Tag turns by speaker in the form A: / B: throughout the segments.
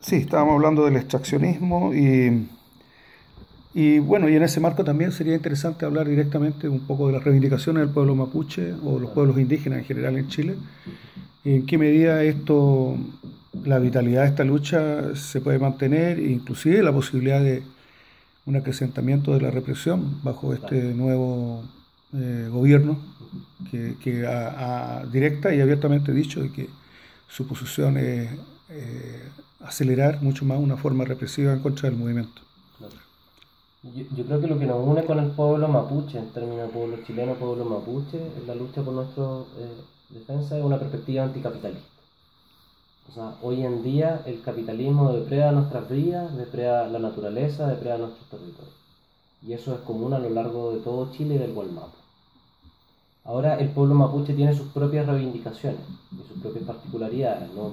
A: Sí, estábamos hablando del extraccionismo bueno, y en ese marco también sería interesante hablar directamente un poco de las reivindicaciones del pueblo mapuche o los
B: Claro.
A: pueblos indígenas en general en Chile. ¿En qué medida esto, la vitalidad de esta lucha se puede mantener, inclusive la posibilidad de un acrecentamiento de la represión bajo
B: Claro.
A: este nuevo gobierno
B: Ujú.
A: que ha directa y abiertamente dicho de que su posición es acelerar mucho más una forma represiva en contra del movimiento?
B: Claro. Yo creo que lo que nos une con el pueblo mapuche, en términos de pueblo chileno, pueblo mapuche, es la lucha por nuestra defensa de una perspectiva anticapitalista. O sea, hoy en día el capitalismo depreda nuestras vidas, depreda la naturaleza, depreda nuestros territorios. Y eso es común a lo largo de todo Chile y del Gualmapu. Ahora el pueblo mapuche tiene sus propias reivindicaciones y sus propias particularidades. ¿No?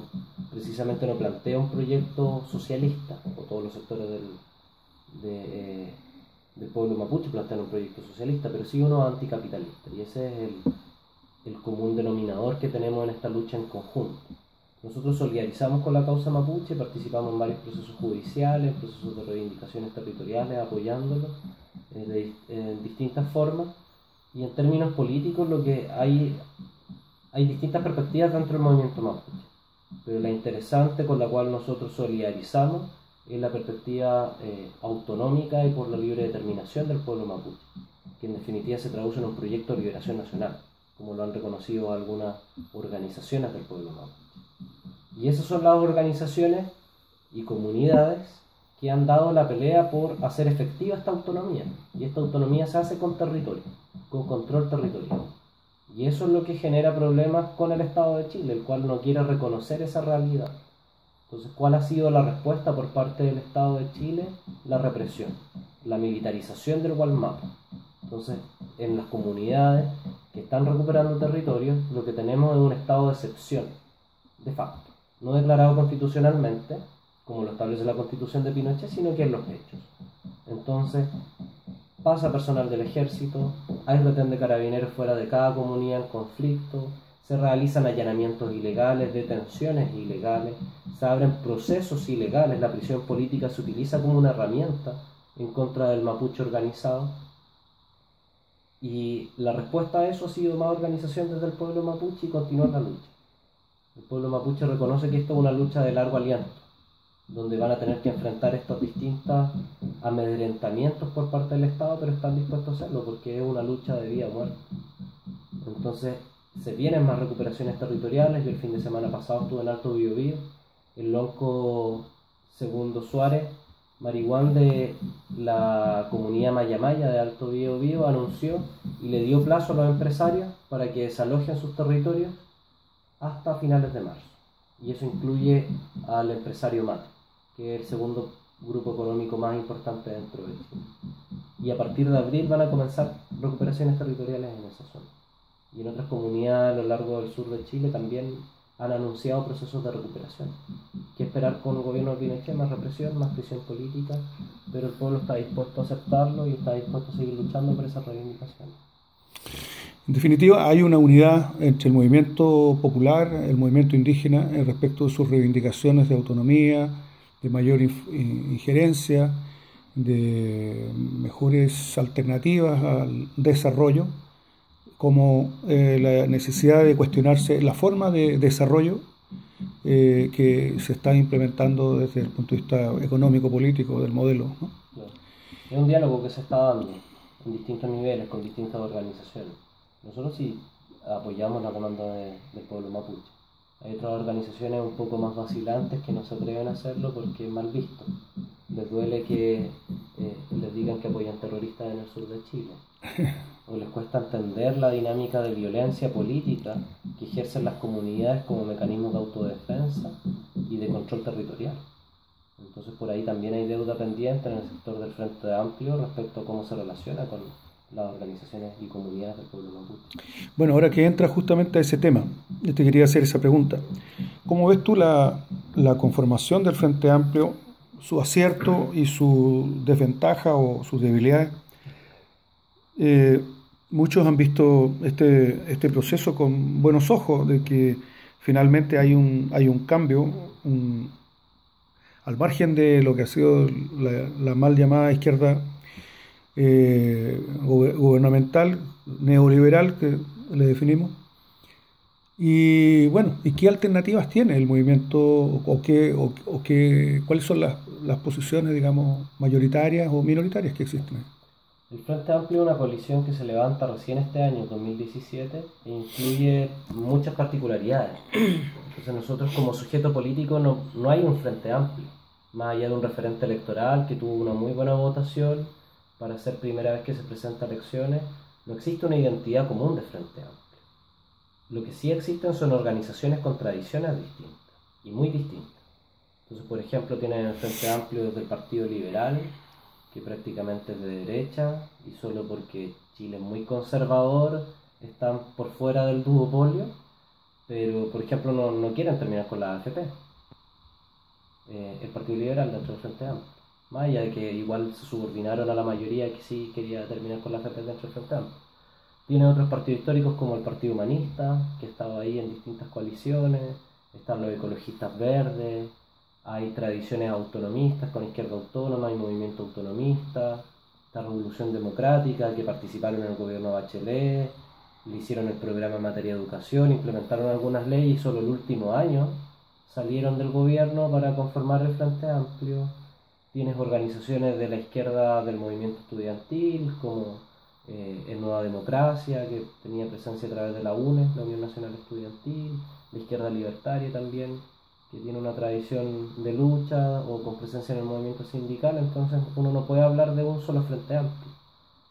B: Precisamente no plantea un proyecto socialista, o todos los sectores del pueblo mapuche plantean un proyecto socialista, pero sí uno anticapitalista. Y ese es el común denominador que tenemos en esta lucha en conjunto. Nosotros solidarizamos con la causa mapuche, participamos en varios procesos judiciales, en procesos de reivindicaciones territoriales, apoyándolos en distintas formas. Y en términos políticos lo que hay distintas perspectivas dentro del movimiento mapuche. Pero la interesante con la cual nosotros solidarizamos es la perspectiva autonómica y por la libre determinación del pueblo mapuche, que en definitiva se traduce en un proyecto de liberación nacional, como lo han reconocido algunas organizaciones del pueblo mapuche. Y esas son las organizaciones y comunidades que han dado la pelea por hacer efectiva esta autonomía. Y esta autonomía se hace con territorio, con control territorial. Y eso es lo que genera problemas con el Estado de Chile, el cual no quiere reconocer esa realidad. Entonces, ¿cuál ha sido la respuesta por parte del Estado de Chile? La represión, la militarización del Gualmapu. Entonces, en las comunidades que están recuperando territorios, lo que tenemos es un estado de excepción, de facto, no declarado constitucionalmente, como lo establece la Constitución de Pinochet, sino que en los hechos. Entonces, pasa personal del ejército, hay retén de carabineros fuera de cada comunidad en conflicto, se realizan allanamientos ilegales, detenciones ilegales, se abren procesos ilegales, la prisión política se utiliza como una herramienta en contra del mapuche organizado. Y la respuesta a eso ha sido más organización desde el pueblo mapuche y continuar la lucha. El pueblo mapuche reconoce que esto es una lucha de largo aliento, donde van a tener que enfrentar estos distintos amedrentamientos por parte del Estado, pero están dispuestos a hacerlo porque es una lucha de vida o muerte. Entonces, se vienen más recuperaciones territoriales. Yo el fin de semana pasado estuve en Alto Biobío, el lonco Segundo Suárez, marihuán de la comunidad Maya de Alto Biobío, anunció y le dio plazo a los empresarios para que desalojen sus territorios hasta finales de marzo. Y eso incluye al empresario Mate, que es el segundo grupo económico más importante dentro de Chile. Y a partir de abril van a comenzar recuperaciones territoriales en esa zona. Y en otras comunidades a lo largo del sur de Chile también han anunciado procesos de recuperación. ¿Qué esperar con el gobierno de Pinochet? Más represión, más prisión política, pero el pueblo está dispuesto a aceptarlo y está dispuesto a seguir luchando por esas reivindicaciones.
A: En definitiva, hay una unidad entre el movimiento popular, el movimiento indígena, respecto de sus reivindicaciones de autonomía, de mayor injerencia, de mejores alternativas al desarrollo, como la necesidad de cuestionarse la forma de desarrollo que se está implementando desde el punto de vista económico-político del modelo, ¿no?
B: Claro. Es un diálogo que se está dando en distintos niveles, con distintas organizaciones. Nosotros sí apoyamos la demanda del pueblo mapuche. Hay otras organizaciones un poco más vacilantes que no se atreven a hacerlo porque es mal visto. Les duele que les digan que apoyan terroristas en el sur de Chile. O les cuesta entender la dinámica de violencia política que ejercen las comunidades como mecanismos de autodefensa y de control territorial. Entonces por ahí también hay deuda pendiente en el sector del Frente Amplio respecto a cómo se relaciona con las organizaciones y comunidades del pueblo mapuche.
A: Bueno, ahora que entra justamente a ese tema, yo te quería hacer esa pregunta. ¿Cómo ves tú la conformación del Frente Amplio, su acierto y su desventaja o sus debilidades? Muchos han visto este proceso con buenos ojos, de que finalmente hay un cambio, al margen de lo que ha sido la mal llamada izquierda gubernamental, neoliberal, que le definimos. Y bueno, ¿y qué alternativas tiene el movimiento cuáles son las posiciones, digamos, mayoritarias o minoritarias que existen?
B: El Frente Amplio es una coalición que se levanta recién este año, 2017, e incluye muchas particularidades. Entonces nosotros como sujeto político no hay un Frente Amplio, más allá de un referente electoral que tuvo una muy buena votación para ser primera vez que se presenta a elecciones, no existe una identidad común de Frente Amplio. Lo que sí existen son organizaciones con tradiciones distintas, y muy distintas. Entonces, por ejemplo, tienen el Frente Amplio desde el Partido Liberal, que prácticamente es de derecha, y solo porque Chile es muy conservador, están por fuera del duopolio, pero, por ejemplo, no quieren terminar con la AFP, el Partido Liberal dentro del Frente Amplio. Más allá de que igual se subordinaron a la mayoría que sí quería terminar con la AFP dentro del Frente Amplio. Tiene otros partidos históricos como el Partido Humanista, que estaba ahí en distintas coaliciones, están los ecologistas verdes, hay tradiciones autonomistas con izquierda autónoma, hay movimiento autonomista, está Revolución Democrática, que participaron en el gobierno Bachelet, le hicieron el programa en materia de educación, implementaron algunas leyes y solo el último año salieron del gobierno para conformar el Frente Amplio. Tienes organizaciones de la izquierda del movimiento estudiantil, como en Nueva Democracia, que tenía presencia a través de la UNE, la Unión Nacional Estudiantil, la izquierda libertaria también, que tiene una tradición de lucha o con presencia en el movimiento sindical. Entonces uno no puede hablar de un solo Frente Amplio.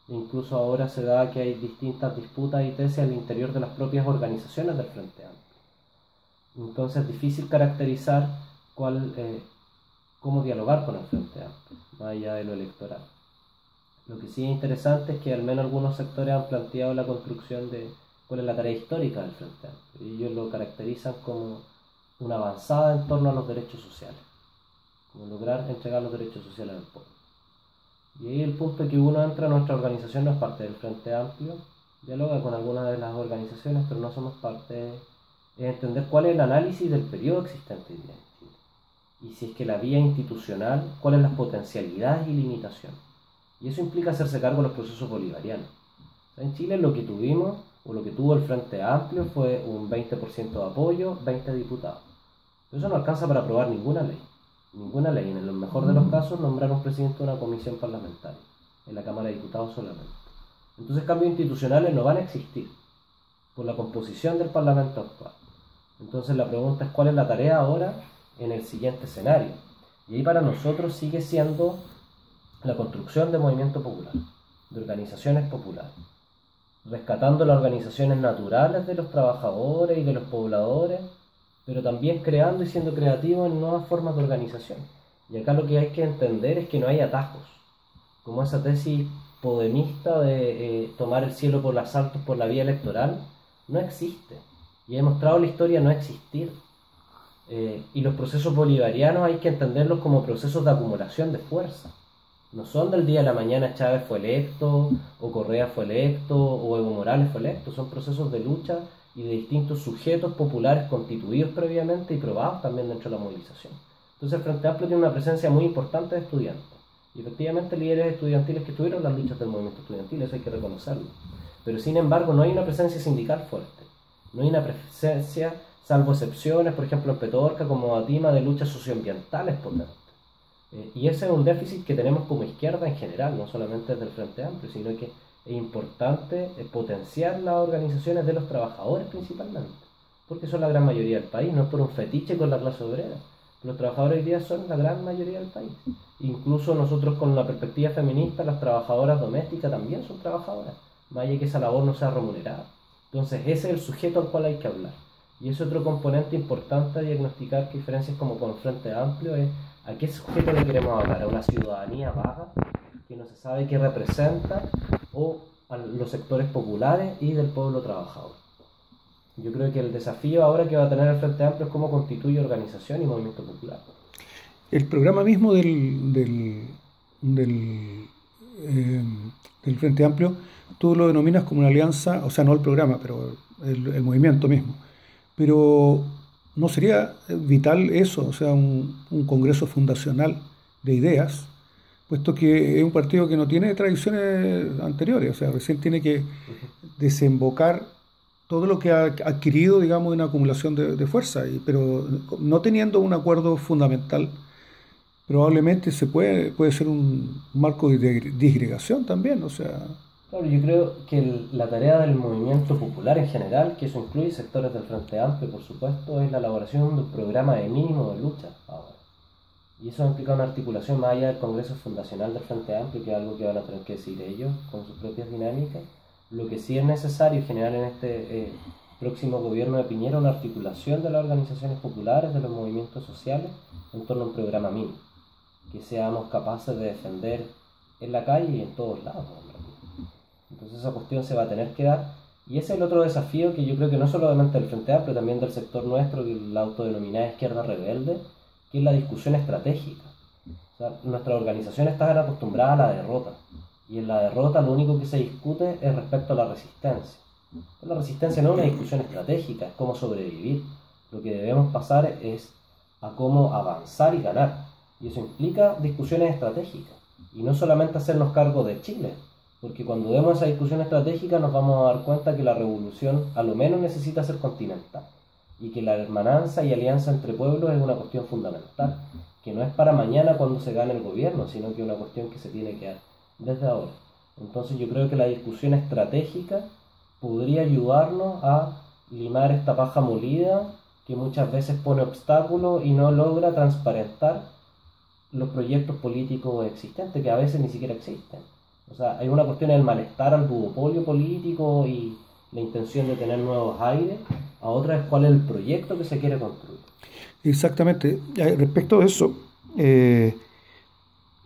B: Incluso ahora se da que hay distintas disputas y tesis al interior de las propias organizaciones del Frente Amplio. Entonces es difícil caracterizar cómo dialogar con el Frente Amplio, más allá de lo electoral. Lo que sí es interesante es que al menos algunos sectores han planteado la construcción de cuál es la tarea histórica del Frente Amplio. Y ellos lo caracterizan como una avanzada en torno a los derechos sociales, como lograr entregar los derechos sociales al pueblo. Y ahí el punto es que uno entra a nuestra organización, no es parte del Frente Amplio, dialoga con algunas de las organizaciones, pero no somos parte, es entender cuál es el análisis del periodo existente hoy día en Chile. Y si es que la vía institucional, cuáles son las potencialidades y limitaciones. Y eso implica hacerse cargo de los procesos bolivarianos. En Chile lo que tuvimos, o lo que tuvo el Frente Amplio, fue un 20% de apoyo, 20 diputados. Pero eso no alcanza para aprobar ninguna ley. Ninguna ley. En el mejor de los casos, nombrar un presidente de una comisión parlamentaria. En la Cámara de Diputados solamente. Entonces cambios institucionales no van a existir por la composición del Parlamento actual. Entonces la pregunta es cuál es la tarea ahora en el siguiente escenario. Y ahí para nosotros sigue siendo la construcción de movimiento popular, de organizaciones populares, rescatando las organizaciones naturales de los trabajadores y de los pobladores, pero también creando y siendo creativos en nuevas formas de organización. Y acá lo que hay que entender es que no hay atajos, como esa tesis podemista de tomar el cielo por los asaltos por la vía electoral, no existe, y ha demostrado la historia no existir. Y los procesos bolivarianos hay que entenderlos como procesos de acumulación de fuerza. No son del día a la mañana Chávez fue electo, o Correa fue electo, o Evo Morales fue electo. Son procesos de lucha y de distintos sujetos populares constituidos previamente y probados también dentro de la movilización. Entonces el Frente Amplio tiene una presencia muy importante de estudiantes. Y efectivamente líderes estudiantiles que estuvieron en las luchas del movimiento estudiantil, eso hay que reconocerlo. Pero sin embargo no hay una presencia sindical fuerte. No hay una presencia, salvo excepciones, por ejemplo en Petorca, como Atima, de luchas socioambientales potentes. Y ese es un déficit que tenemos como izquierda en general, no solamente desde el Frente Amplio, sino que es importante potenciar las organizaciones de los trabajadores principalmente, porque son la gran mayoría del país, no es por un fetiche con la clase obrera. Los trabajadores hoy día son la gran mayoría del país. Incluso nosotros con la perspectiva feminista, las trabajadoras domésticas también son trabajadoras, más allá que esa labor no sea remunerada. Entonces ese es el sujeto al cual hay que hablar. Y es otro componente importante a diagnosticar que diferencias como con el Frente Amplio es a qué sujeto le queremos hablar, a una ciudadanía vaga que no se sabe qué representa, o a los sectores populares y del pueblo trabajador. Yo creo que el desafío ahora que va a tener el Frente Amplio es cómo constituye organización y movimiento popular.
A: El programa mismo del Frente Amplio, tú lo denominas como una alianza, o sea, no el programa, pero el movimiento mismo. Pero no sería vital eso, o sea, un congreso fundacional de ideas, puesto que es un partido que no tiene tradiciones anteriores, o sea, recién tiene que desembocar todo lo que ha adquirido, digamos, una acumulación de fuerza, pero no teniendo un acuerdo fundamental, probablemente puede ser un marco de disgregación también, o sea.
B: Claro, yo creo que la tarea del movimiento popular en general, que eso incluye sectores del Frente Amplio, por supuesto, es la elaboración de un programa de mínimo de lucha ahora. Y eso implica una articulación más allá del Congreso Fundacional del Frente Amplio, que es algo que van a tener que decir ellos con sus propias dinámicas. Lo que sí es necesario generar en este próximo gobierno de Piñera una articulación de las organizaciones populares, de los movimientos sociales, en torno a un programa mínimo, que seamos capaces de defender en la calle y en todos lados. Entonces esa cuestión se va a tener que dar, y ese es el otro desafío que yo creo que no solamente del Frente Amplio, también del sector nuestro, que es la autodenominada izquierda rebelde, que es la discusión estratégica. O sea, nuestras organizaciones están acostumbradas a la derrota, y en la derrota lo único que se discute es respecto a la resistencia. La resistencia no es una discusión estratégica, es cómo sobrevivir. Lo que debemos pasar es a cómo avanzar y ganar, y eso implica discusiones estratégicas, y no solamente hacernos cargo de Chile, porque cuando vemos esa discusión estratégica nos vamos a dar cuenta que la revolución a lo menos necesita ser continental, y que la hermananza y alianza entre pueblos es una cuestión fundamental, que no es para mañana cuando se gane el gobierno, sino que es una cuestión que se tiene que dar desde ahora. Entonces yo creo que la discusión estratégica podría ayudarnos a limar esta paja molida que muchas veces pone obstáculos y no logra transparentar los proyectos políticos existentes, que a veces ni siquiera existen. O sea, hay una cuestión del malestar al duopolio político y la intención de tener nuevos aires, a otra es cuál es el proyecto que se quiere construir.
A: Exactamente. Respecto de eso,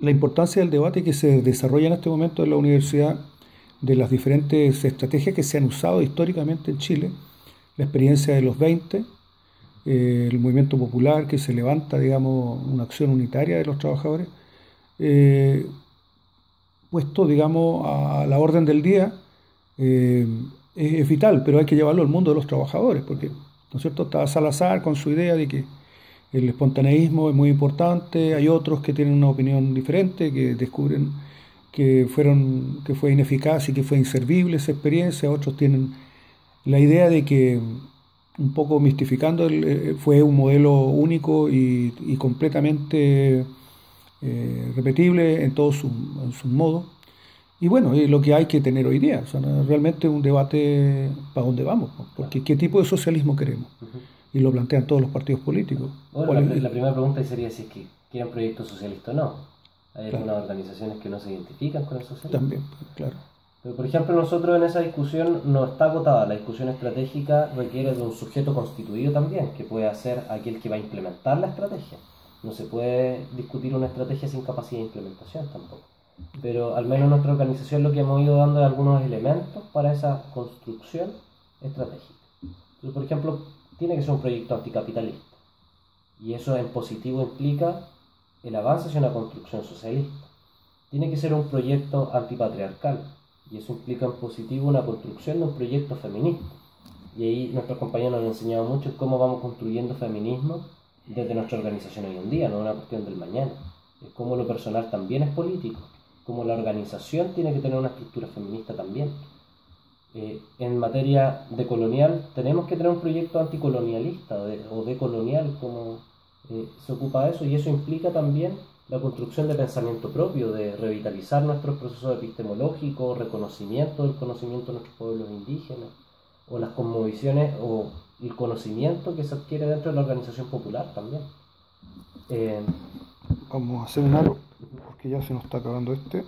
A: la importancia del debate que se desarrolla en este momento en la universidad, de las diferentes estrategias que se han usado históricamente en Chile, la experiencia de los 20, el movimiento popular que se levanta, digamos, una acción unitaria de los trabajadores, puesto, digamos, a la orden del día, es vital, pero hay que llevarlo al mundo de los trabajadores, porque, ¿no es cierto?, está Salazar con su idea de que el espontaneísmo es muy importante, hay otros que tienen una opinión diferente, que descubren que fue ineficaz y que fue inservible esa experiencia, otros tienen la idea de que, un poco mistificando, fue un modelo único y completamente repetible en todos sus modos. Y bueno, es lo que hay que tener hoy día, o sea, realmente un debate para dónde vamos, porque qué tipo de socialismo queremos. Y lo plantean todos los partidos políticos.
B: Bueno, la primera pregunta sería si es que quieren proyecto socialista o no. Hay algunas organizaciones que no se identifican con el socialismo.
A: También, claro.
B: Pero, por ejemplo, nosotros en esa discusión no está agotada. La discusión estratégica requiere de un sujeto constituido también, que puede ser aquel que va a implementar la estrategia. No se puede discutir una estrategia sin capacidad de implementación tampoco. Pero al menos nuestra organización lo que hemos ido dando es algunos elementos para esa construcción estratégica. Entonces, por ejemplo, tiene que ser un proyecto anticapitalista. Y eso en positivo implica el avance hacia una construcción socialista. Tiene que ser un proyecto antipatriarcal. Y eso implica en positivo una construcción de un proyecto feminista. Y ahí nuestros compañeros nos han enseñado mucho cómo vamos construyendo feminismo desde nuestra organización hoy en día, no es una cuestión del mañana. Es como lo personal también es político, como la organización tiene que tener una estructura feminista también. En materia de colonial tenemos que tener un proyecto anticolonialista o decolonial, como se ocupa de eso, y eso implica también la construcción de pensamiento propio, de revitalizar nuestros procesos epistemológicos, reconocimiento del conocimiento de nuestros pueblos indígenas, o las cosmovisiones o el conocimiento que se adquiere dentro de la organización popular también.
A: Vamos a hacer un aro, porque ya se nos está acabando este.